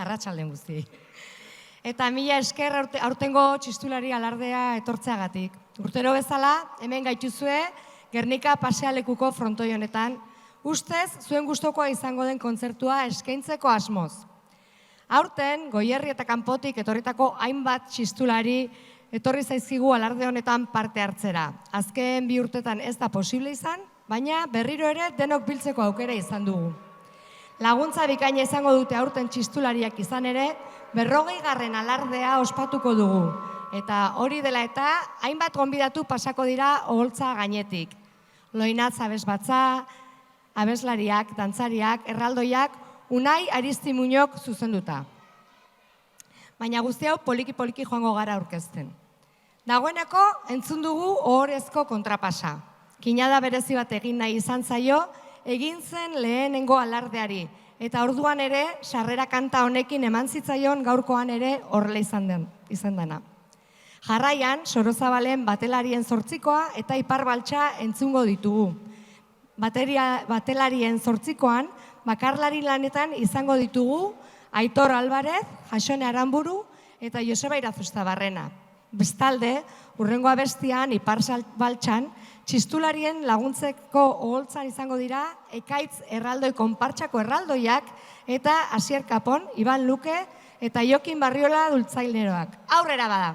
Arratsalde guztiei. Eta mila esker aurtengo txistulari alardea etortzeagatik. Urtero bezala, hemen gaituzue, Gernika pasealekuko frontoi honetan, ustez zuen gustokoa izango den kontzertua eskaintzeko asmoz. Aurten, Goierri eta kanpotik etorritako hainbat txistulari etorri zaizkigu alarde honetan parte hartzera. Azken 2 urtetan ez da posible izan, baina berriro ere denok biltzeko aukera izan dugu. Laguntza bikaina izango dute aurten txistulariak izan ere, 40. alardea ospatuko dugu. Eta hori dela eta, hainbat gonbidatu pasako dira oholtza gainetik. Loinatz abesbatza, abeslariak, dantzariak, erraldoiak, Unai Aristimuñok zuzenduta. Baina guzti hau poliki-poliki joango gara aurkezten. Dagoeneko entzun dugu ohorezko kontrapasa. Kinada berezi bat egin nahi izan zaio, egin zen lehenengo alardeari. Eta orduan ere, sarrera kanta honekin eman zitzaion gaurkoan ere horrela izan dena. Jarraian, Sorozabalen batelarien 8koa eta Iparbaltza entzungo ditugu. Batelarien 8koan, bakarlari lanetan izango ditugu Aitor Alvarez, Jasone Aranburu eta Joseba Irazustabarrena. Bestalde, hurrengo abestian, Iparbaltzan, txistularien laguntzeko oholtzan izango dira Ekaitz erraldoi konpartsako erraldoiak eta Asier Kapon, Iban Luke eta Jokin Barriola dultzaileroak. Aurrera bada!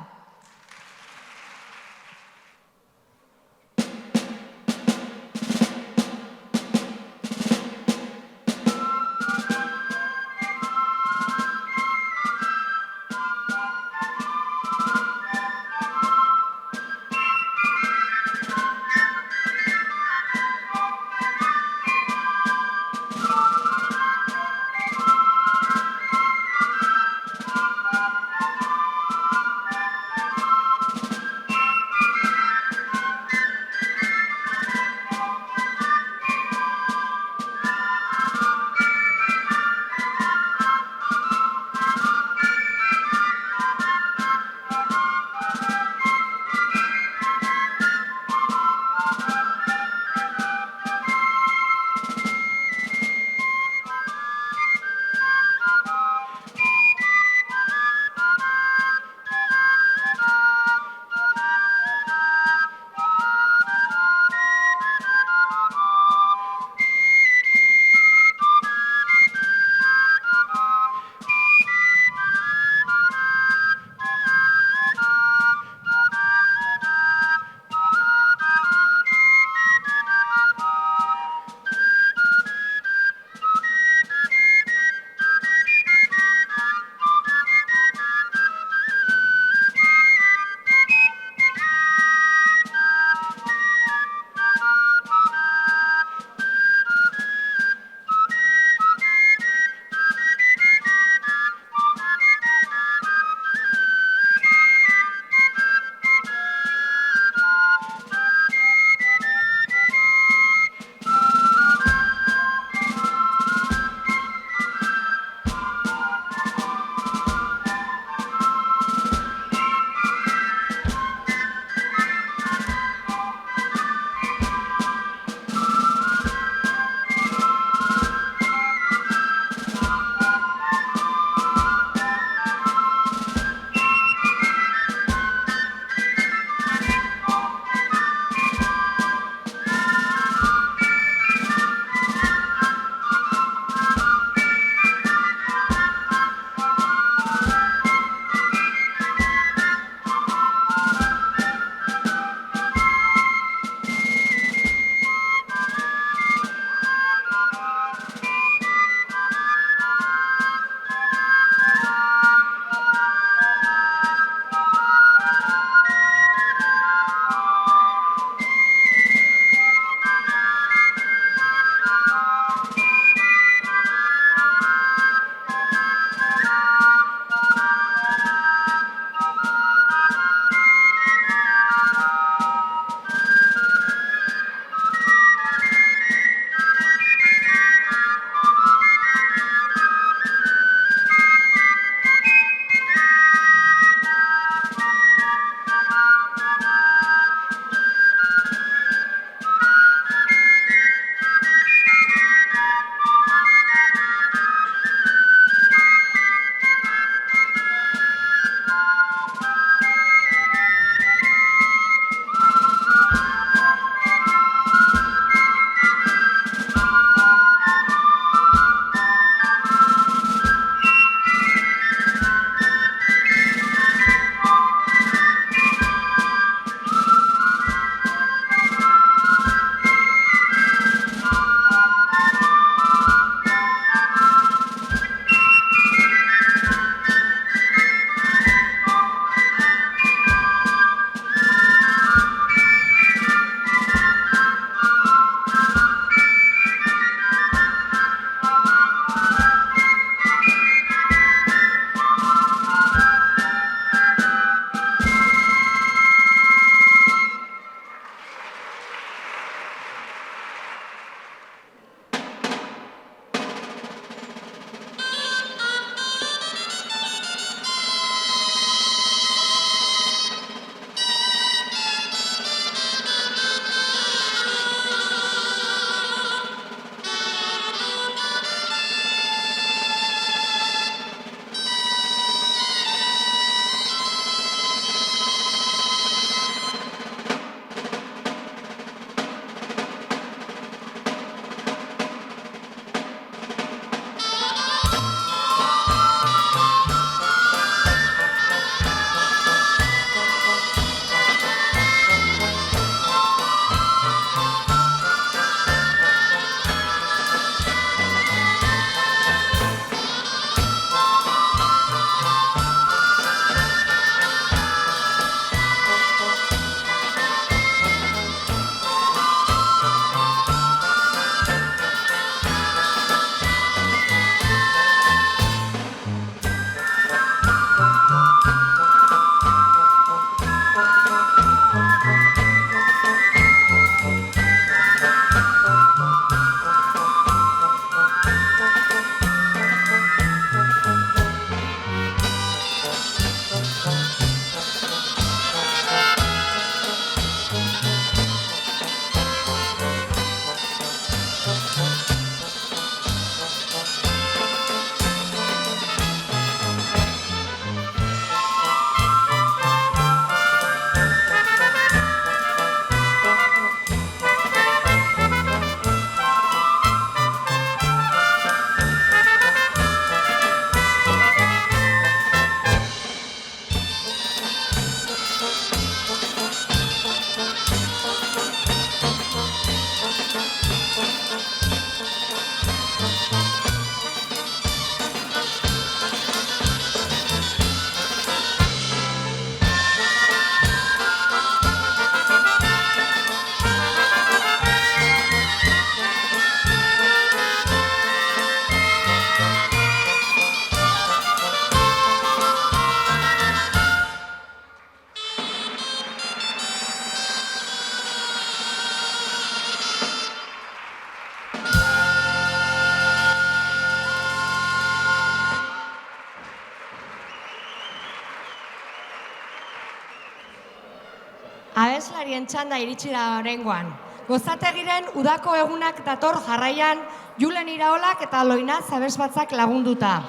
abeslarien txanda iritsi da oraingoan. Gozategiren udako egunak dator jarraian Julen Iraolak eta Loinaz abesbatzak lagunduta.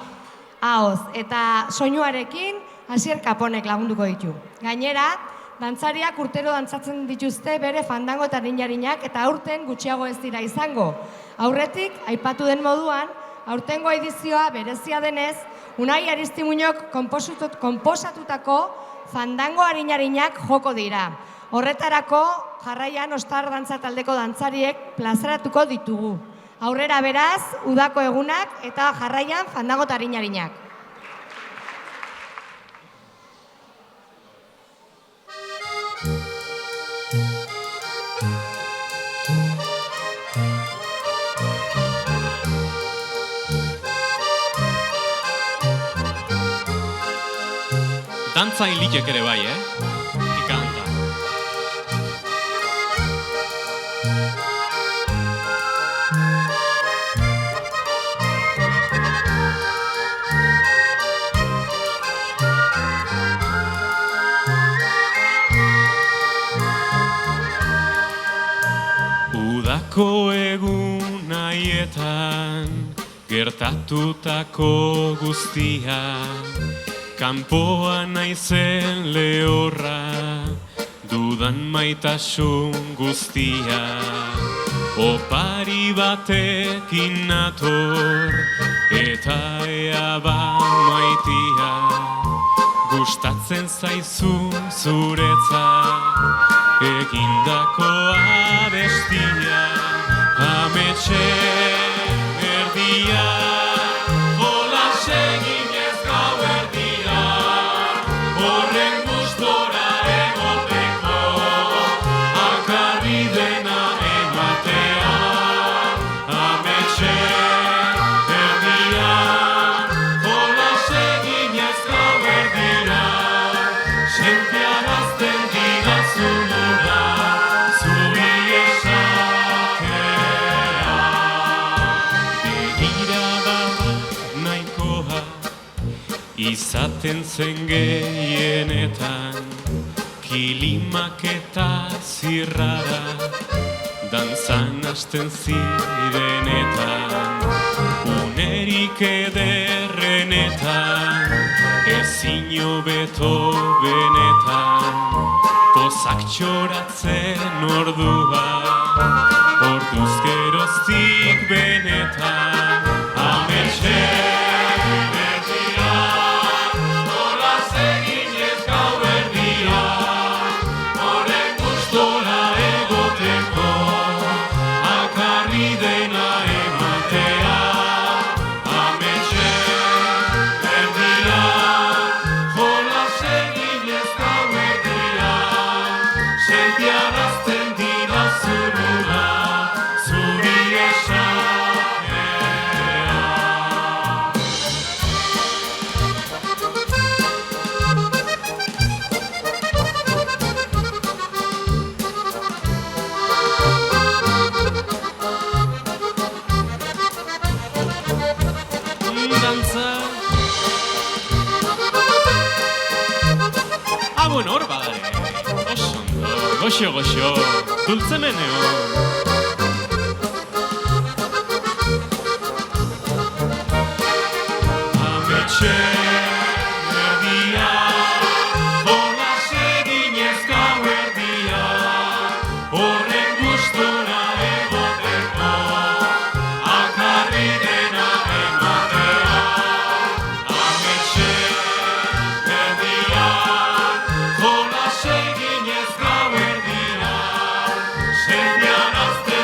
Ahoz, eta soinuarekin Asier Kaponek lagunduko ditu. Gainera, dantzariak urtero dantzatzen dituzte bere fandango eta arinarinak eta aurten gutxiago ez dira izango. Aurretik, aipatu den moduan, aurtengo edizioa berezia denez, Unai Aristimuñok konposatutako fandango arinarinak joko dira. Horretarako, jarraian ostar dantza taldeko dantzariek plazaratuko ditugu. Aurrera beraz, udako egunak eta jarraian fandango eta arinarinak. Dantza hiliek ere bai, Ikanta. Udako egun haietan gertatutako guztia, kanpoan naizen lehorra, dudan maitasun guztia. Opari batekin nator, eta ea ba maitia, gustatzen zaizun zuretzat, egindako abestia, ametxe erdia, hola seginez gauerdia, horren gustora egoteko, akarri dena ematea, ametxe erdia, hola seginez gauerdia, sentiarazten didazun ura, zuri esakea. Begirada nahikoa izaten zen gehienetan, kilimak eta zirrara dantzan hasten zirenetan, unerik ederrenetan, ezin hobeto benetan, pozak txoratzen ordua, orduz geroztik benetan, ametxe erdia, nola seginez gauerdia, horren gustora egoteko, akarri dena ematea, ametxe erdia, nola seginez gauerdia, sentiarazten dira zurura, zuri esakea. Dantza. Bueno, hor badare. Oso ondo, goxo, dultzemeneo. Ametxe erdia, hola seginez gauerdia, horren gustora egoteko, akarri dena ematea, ametxe erdia, hola seginez gauerdia, sentiarazten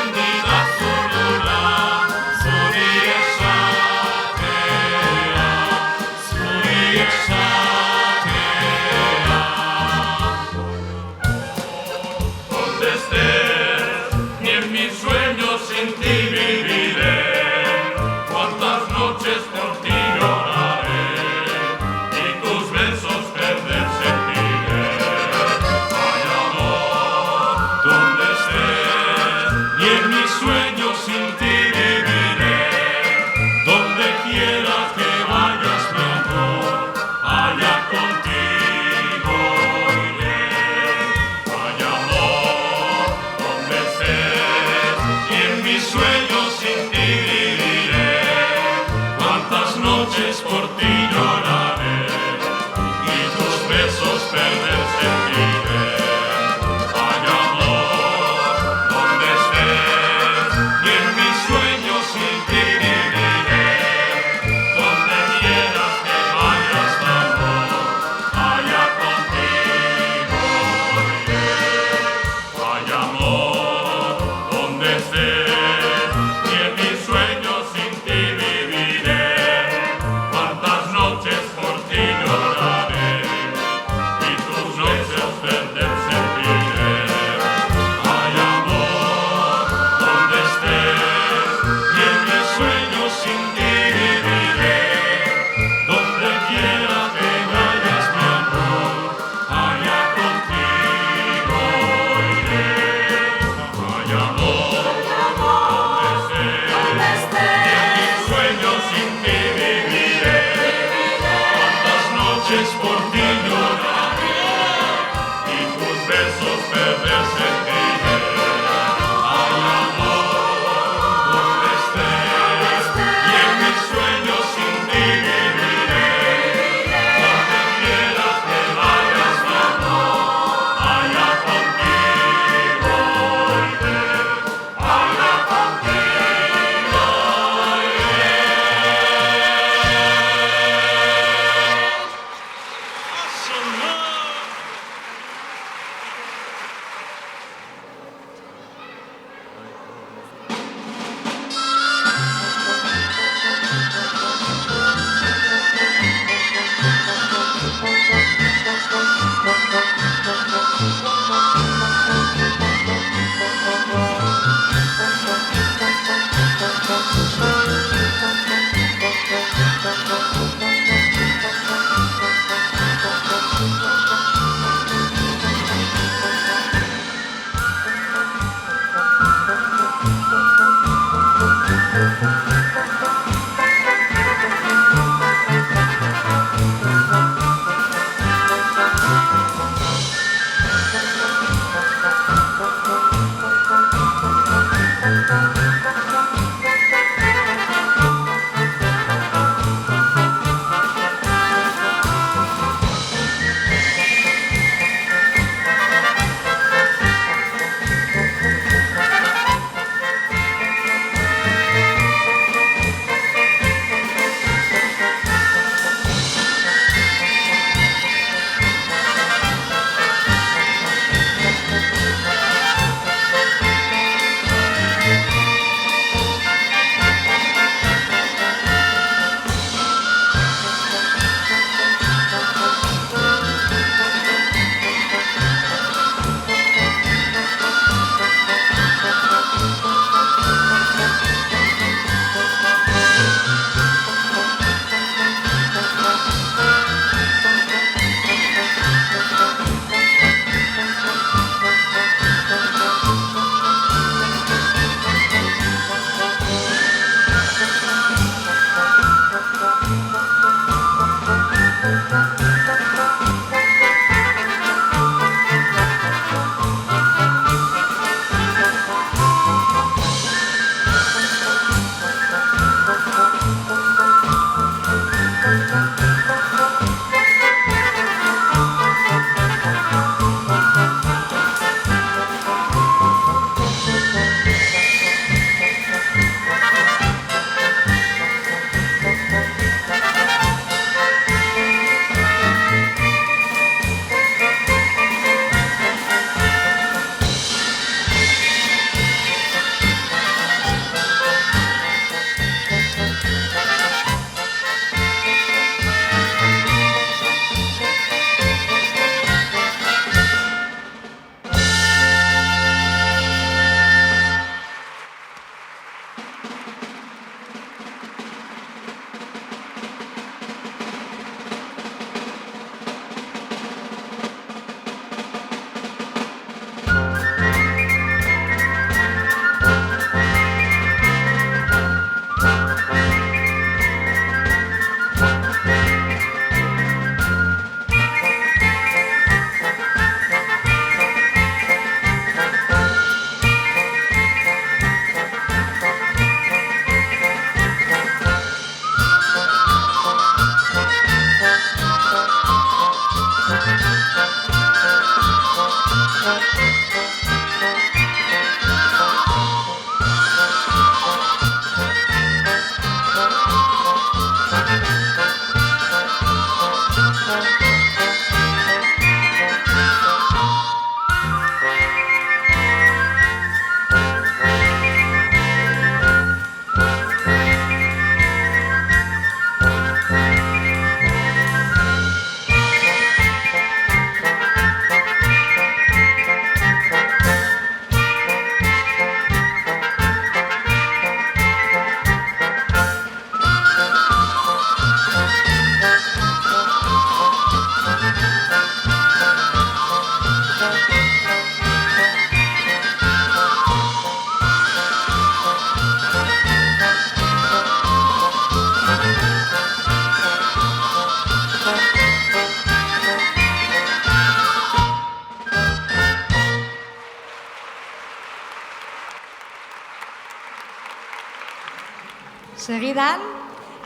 Segidan,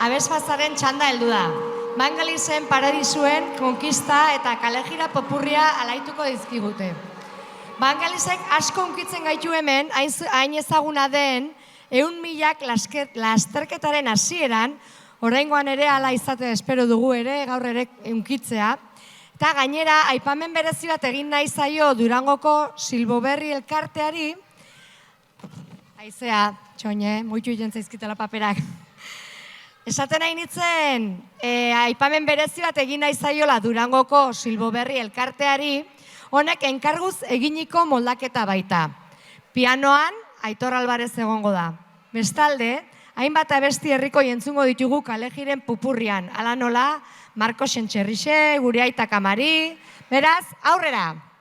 abesbatzaren txanda heldu da. Mangalisen paradisuen konkista eta kalejira popurria alaituko dizkigute. Mangalisek asko hunkitzen gaitu hemen, hain ezaguna den, 100.000 lasterketaren hasieran, oraingoan ere hala izate espero dugu ere, gaur ere hunkitzea. Eta gainera, aipamen berezi bat egin nahi zaio Durangoko Silboberri elkarteari, haizea, txoine, muitu iten zaizkitela paperak. Esaten nahi nintzen, aipamen berezi bat egin nahi zaiola Durangoko Silboberri elkarteari, honek enkarguz eginiko moldaketa baita. Pianoan, Aitor Alvarez egongo da. Bestalde, hainbat abesti herriko entzungo ditugu kalejiren pupurrian, ala nola, Marko Sentxerrixe, gure aita Kamari, beraz, aurrera!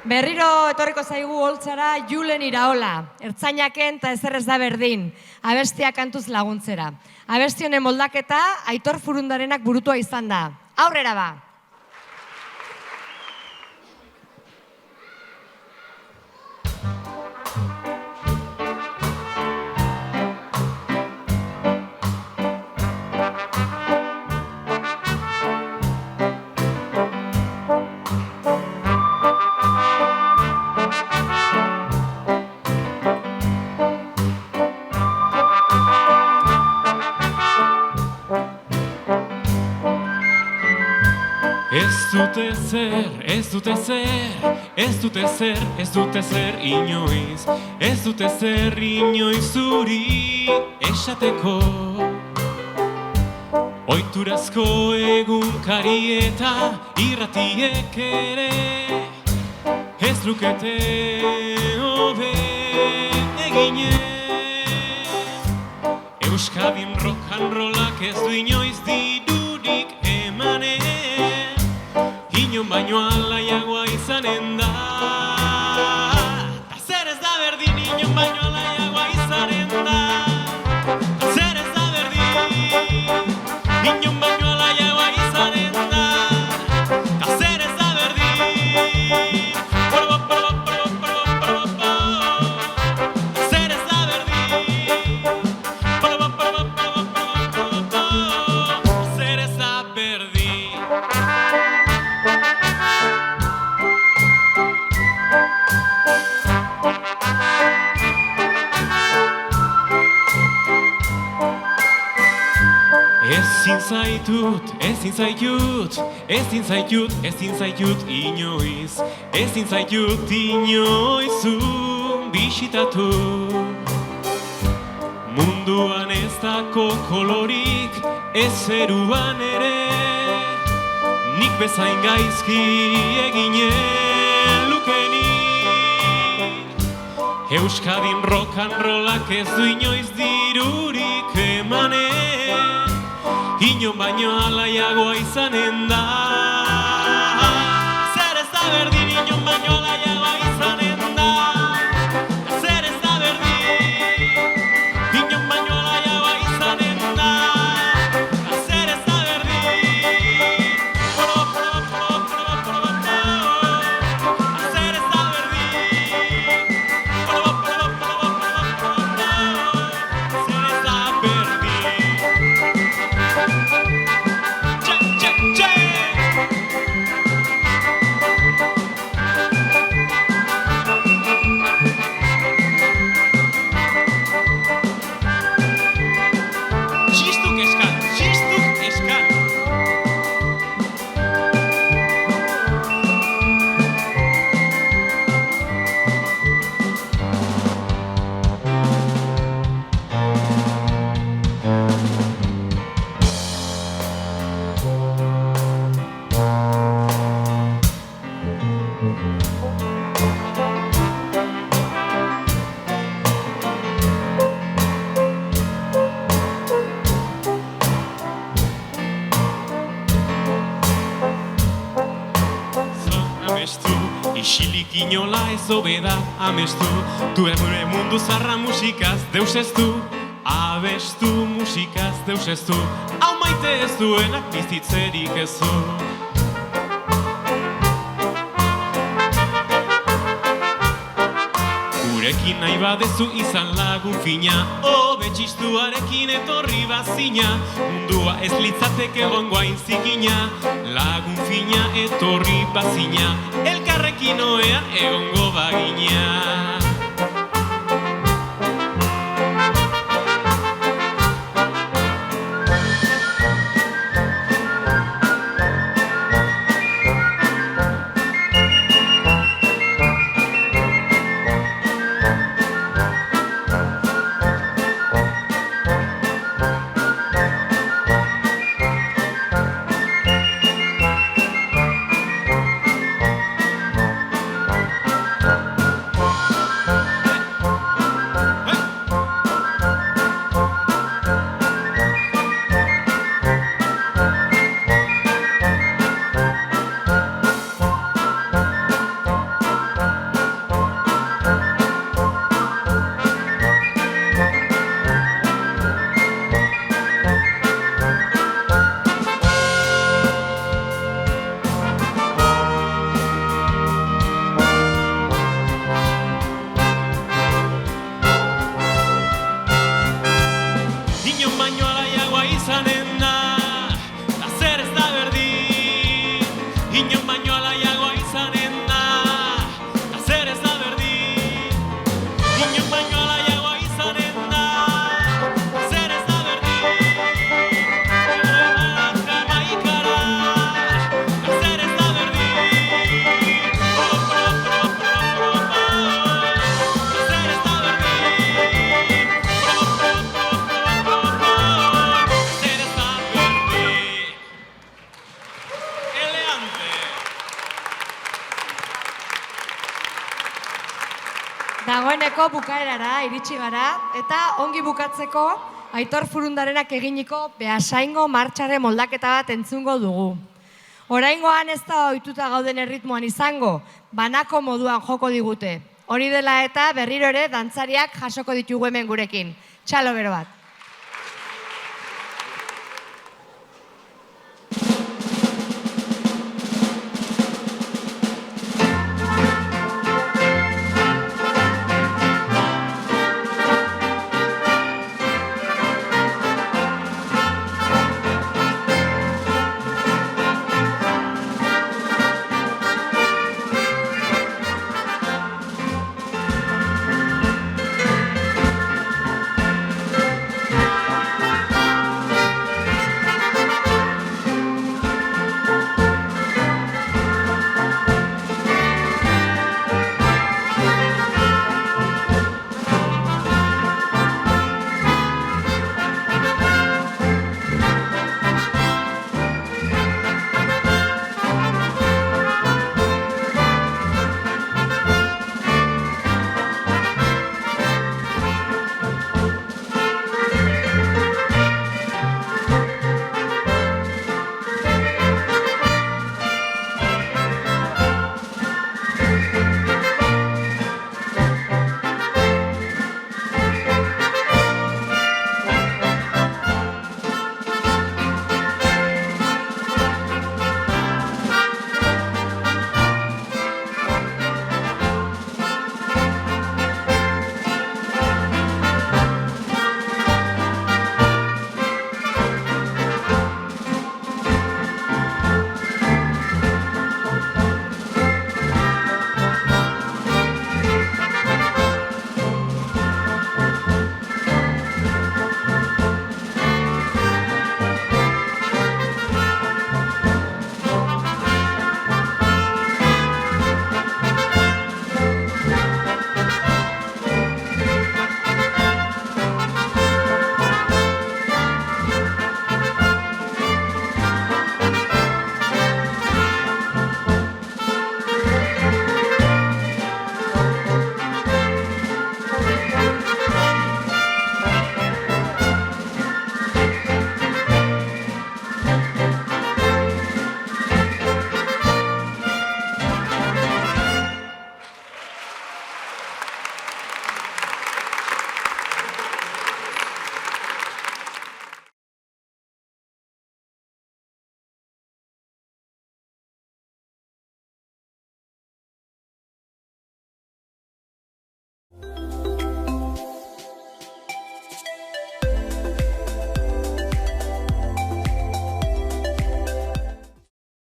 Berriro etorriko zaigu holtzara Julen Iraola, ertzainaken eta ezer ez da berdin, abestia kantuz laguntzera. Abesti honen moldaketa Aitor Furundarenak burutua izan da. Aurrera ba! Ez dute zer inoiz, ez dute zer inoiz zuri esateko. Oiturazko egunkari eta irratiek ere, ez lukete hobe eginen. Euskadin rock and rollak ez du inoiz dirurik emanen, inon baino alaiagoa izanen da. Ta zer ez da berdin, inon baino alaiagoa izanen da. Ta zer ez da berdin, inon baino alaiagoa izanen da. Ta zer ez da berdin, ta zer ez da berdin, ta zer ez da berdin. Ezin zaitut inoiz, ezin zaitut inoizu bisitatu. Munduan ez dako kolorik, ez zeruan ere, nik bezain gaizki eginen lukenik. Euskadin rock and rollak ez du inoiz dirurik emanen, inon baino alaiagoa izanen da. Zer ez da berdin, inon baino alaiagoa izanen da. Zer ez da berdin, inon baino alaiagoa izanen da. Zer ez da berdin, zer ez da berdin, zer ez da berdin. Txistuk eskan. Isilik inola ez obeda amestu, dure mundu zarra musikaz deus ez du, abestu musikaz deus ez du, hau maite ez duenak bizitzerik ez du. Gurekin nahi badezu izan lagun fina, hobe txistuarekin etorri bazina, mundua ez litzateke egongo hain zikina, lagun fina etorri bazina, elkarrekin oean egongo bagina. Dagoeneko bukaerara iritsi gara, eta ongi bukatzeko Aitor Furundarenak eginiko Beasaingo martxaren moldaketa bat entzungo dugu. Oraingoan ez da ohituta gauden erritmoan izango, banako moduan joko digute. Hori dela eta berriro ere dantzariak jasoko ditugu hemen gurekin. Txalo bero bat.